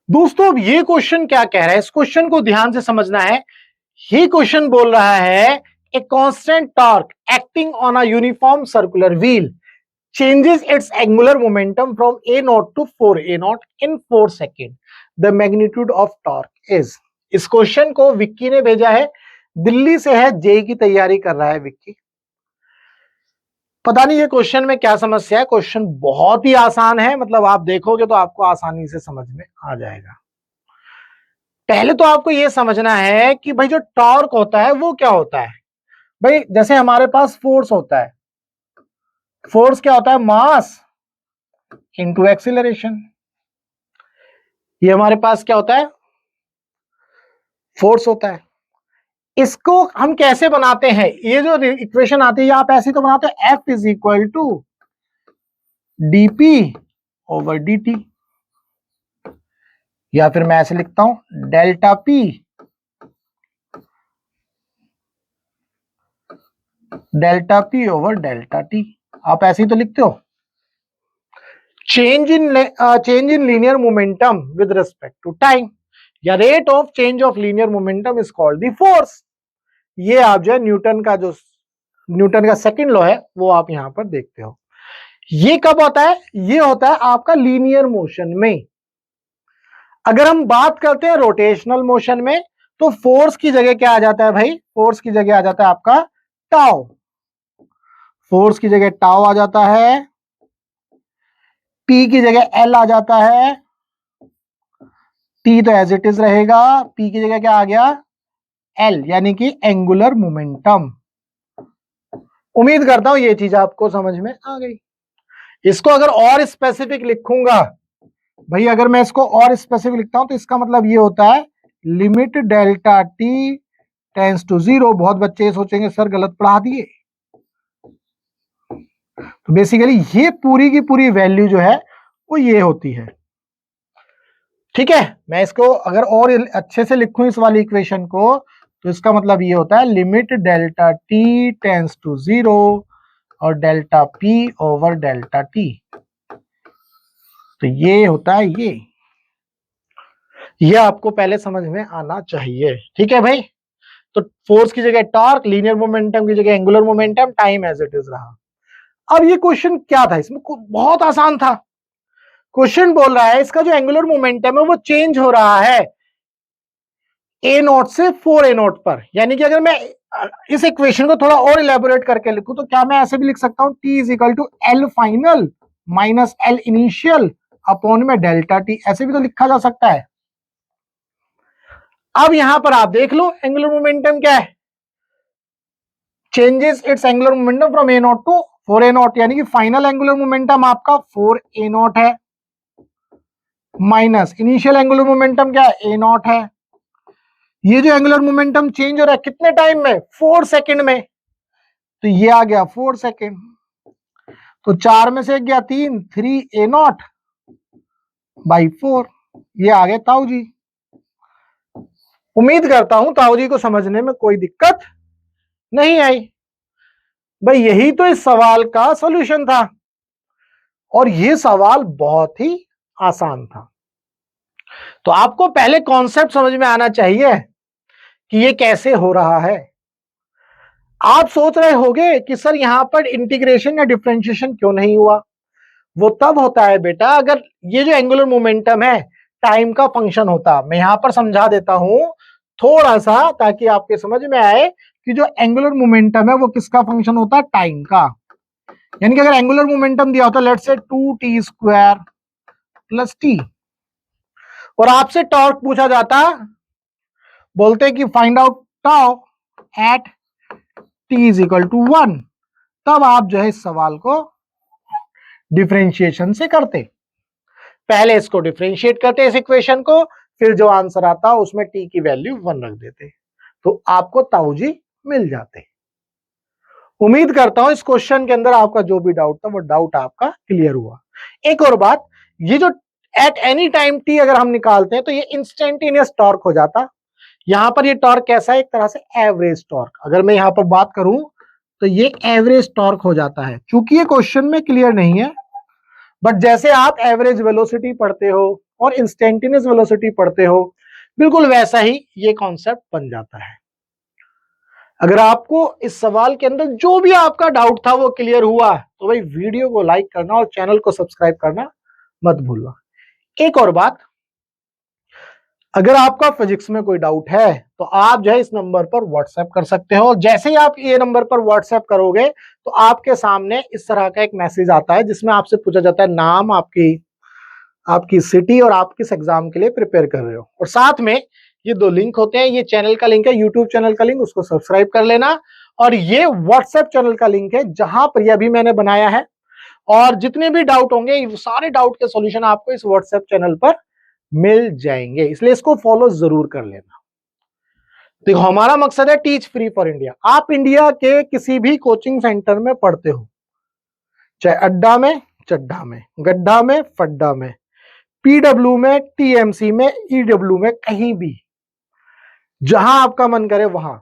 दोस्तों अब ये क्वेश्चन क्या कह रहा है, इस क्वेश्चन को ध्यान से समझना है। ये क्वेश्चन बोल रहा है a constant torque acting on a uniform circular wheel changes its angular momentum from a naught to 4a naught in 4 second. The magnitude of torque is. इस क्वेश्चन को विक्की ने भेजा है, दिल्ली से है, जेई की तैयारी कर रहा है विक्की। पता नहीं ये क्वेश्चन में क्या समस्या है। क्वेश्चन बहुत ही आसान है, मतलब आप देखोगे तो आपको आसानी से समझ में आ जाएगा। पहले तो आपको यह समझना है कि भाई जो टॉर्क होता है वो क्या होता है। भाई जैसे हमारे पास फोर्स होता है, फोर्स क्या होता है, मास इंटू एक्सीलरेशन। ये हमारे पास क्या होता है, फोर्स होता है। इसको हम कैसे बनाते हैं, ये जो इक्वेशन आती है आप ऐसे तो बनाते हैं, F is equal to dP over dt, या फिर मैं ऐसे लिखता हूं delta P over delta T। आप ऐसे ही तो लिखते हो। Change in linear momentum with respect to time या rate of change of linear momentum is called the force. ये आप जो है न्यूटन का सेकंड लॉ है वो आप यहां पर देखते हो। ये कब होता है, ये होता है आपका लीनियर मोशन में। अगर हम बात करते हैं रोटेशनल मोशन में तो फोर्स की जगह क्या आ जाता है भाई, फोर्स की जगह आ जाता है आपका टाउ। फोर्स की जगह टाउ आ जाता है, पी की जगह एल आ जाता है, टी तो एज इट इज रहेगा, पी की जगह क्या आ गया, एल, यानी कि एंगुलर मोमेंटम। उम्मीद करता हूं ये चीज आपको समझ में आ गई। इसको अगर और स्पेसिफिक लिखूंगा भाई, अगर मैं इसको और स्पेसिफिक लिखता हूं तो इसका मतलब ये होता है limit delta t tends to 0। बहुत बच्चे ये सोचेंगे सर गलत पढ़ा दिए, तो बेसिकली ये पूरी की पूरी वैल्यू जो है वो ये होती है। ठीक है, मैं इसको अगर और अच्छे से लिखूं इस वाली इक्वेशन को तो इसका मतलब ये होता है limit delta t tends to 0 और delta p over delta t. तो ये होता है ये आपको पहले समझ में आना चाहिए। ठीक है भाई, तो फोर्स की जगह टॉर्क, लीनियर मोमेंटम की जगह angular momentum, time as it is रहा। अब ये क्वेश्चन क्या था, इसमें बहुत आसान था। क्वेश्चन बोल रहा है इसका जो एंगुलर मोमेंटम है वो चेंज हो रहा है ए नॉट से 4a नॉट पर। यानी कि अगर मैं इस इक्वेशन को थोड़ा और इलेबोरेट करके लिखूं तो क्या मैं ऐसे भी लिख सकता हूं, T is equal to L final minus L initial upon में डेल्टा टी। ऐसे भी तो लिखा जा सकता है। अब यहां पर आप देख लो एंगुलर मोमेंटम क्या है, changes its angular momentum from a not to 4a not, यानी कि फाइनल एंगुलर मोमेंटम आपका 4a नॉट है, माइनस इनिशियल एंगुलर मोमेंटम क्या है, a नॉट है। ये जो एंगुलर मोमेंटम चेंज हो रहा है कितने टाइम में, 4 सेकंड में, तो ये आ गया 4 सेकंड। तो 4 में से गया 3, 3a नॉट बाई 4, ये आ गया ताऊ जी। उम्मीद करता हूं ताऊ जी को समझने में कोई दिक्कत नहीं आई। भाई यही तो इस सवाल का सॉल्यूशन था, और ये सवाल बहुत ही आसान था। तो आपको पहले कॉन्सेप्ट समझ में आना चाहिए कि ये कैसे हो रहा है। आप सोच रहे होंगे कि सर यहां पर इंटीग्रेशन या डिफरेंशिएशन क्यों नहीं हुआ। वो तब होता है बेटा अगर ये जो एंगुलर मोमेंटम है टाइम का फंक्शन होता। मैं यहां पर समझा देता हूं थोड़ा सा ताकि आपके समझ में आए कि जो एंगुलर मोमेंटम है वो किसका फंक्शन होता है, टाइम का। यानी कि अगर एंगुलर मोमेंटम दिया होता let's say 2t square plus T, और आपसे टॉर्क पूछा जाता, बोलते कि find out tau at t is equal to 1, तब आप जो है इस सवाल को डिफरेंशिएशन से करते। पहले इसको डिफरेंशिएट करते इस इक्वेशन को, फिर जो आंसर आता उसमें t की वैल्यू 1 रख देते, तो आपको ताऊ जी मिल जाते। उम्मीद करता हूं इस क्वेश्चन के अंदर आपका जो भी डाउट था वो डाउट आपका क्लियर हुआ। एक और बात, ये जो एट एनी टाइम t अगर हम निकालते हैं तो ये इंस्टेंटेनियस टॉर्क हो जाता। यहां पर ये टॉर्क कैसा है, एक तरह से एवरेज टॉर्क। अगर मैं यहां पर बात करूं तो ये एवरेज टॉर्क हो जाता है। चूंकि ये क्वेश्चन में क्लियर नहीं है, बट जैसे आप एवरेज वेलोसिटी पढ़ते हो, और इंस्टेंटेनियस वेलोसिटी पढ़ते हो, बिल्कुल वैसा ही ये कॉन्सेप्ट बन जाता है। अगर आपको इस सवाल के अंदर जो भी आपका डाउट था वो क्लियर हुआ तो भाई वीडियो को लाइक करना और चैनल को सब्सक्राइब करना मत भूलना। एक और बात, अगर आपका फिजिक्स में कोई डाउट है तो आप जो है इस नंबर पर व्हाट्सएप कर सकते हो। जैसे ही आप ये नंबर पर व्हाट्सएप करोगे तो आपके सामने इस तरह का एक मैसेज आता है जिसमें आपसे पूछा जाता है नाम, आपकी सिटी और आप किस एग्जाम के लिए प्रिपेयर कर रहे हो, और साथ में ये 2 लिंक होते हैं। ये चैनल का लिंक है, यूट्यूब चैनल का लिंक, उसको सब्सक्राइब कर लेना, और ये व्हाट्सएप चैनल का लिंक है जहां पर ये अभी मैंने बनाया है, और जितने भी डाउट होंगे सारे डाउट के सॉल्यूशन आपको इस व्हाट्सएप चैनल पर मिल जाएंगे, इसलिए इसको फॉलो जरूर कर लेना। देखो, हमारा मकसद है टीच फ्री फॉर इंडिया। आप इंडिया के किसी भी कोचिंग सेंटर में पढ़ते हो, चाहे अड्डा में, चड्ढा में, गड्ढा में, फड्डा में, पीडब्ल्यू में, टीएमसी में, ईडब्ल्यू में, कहीं भी जहां आपका मन करे वहां,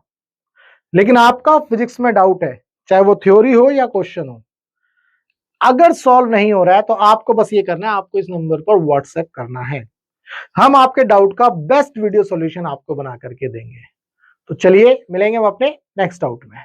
लेकिन आपका फिजिक्स में डाउट है, चाहे वो थ्योरी हो या क्वेश्चन हो, अगर सॉल्व नहीं हो रहा है तो आपको बस ये करना है, आपको इस नंबर पर व्हाट्सएप करना है। हम आपके डाउट का बेस्ट वीडियो सॉल्यूशन आपको बना करके देंगे। तो चलिए मिलेंगे हम अपने नेक्स्ट डाउट में।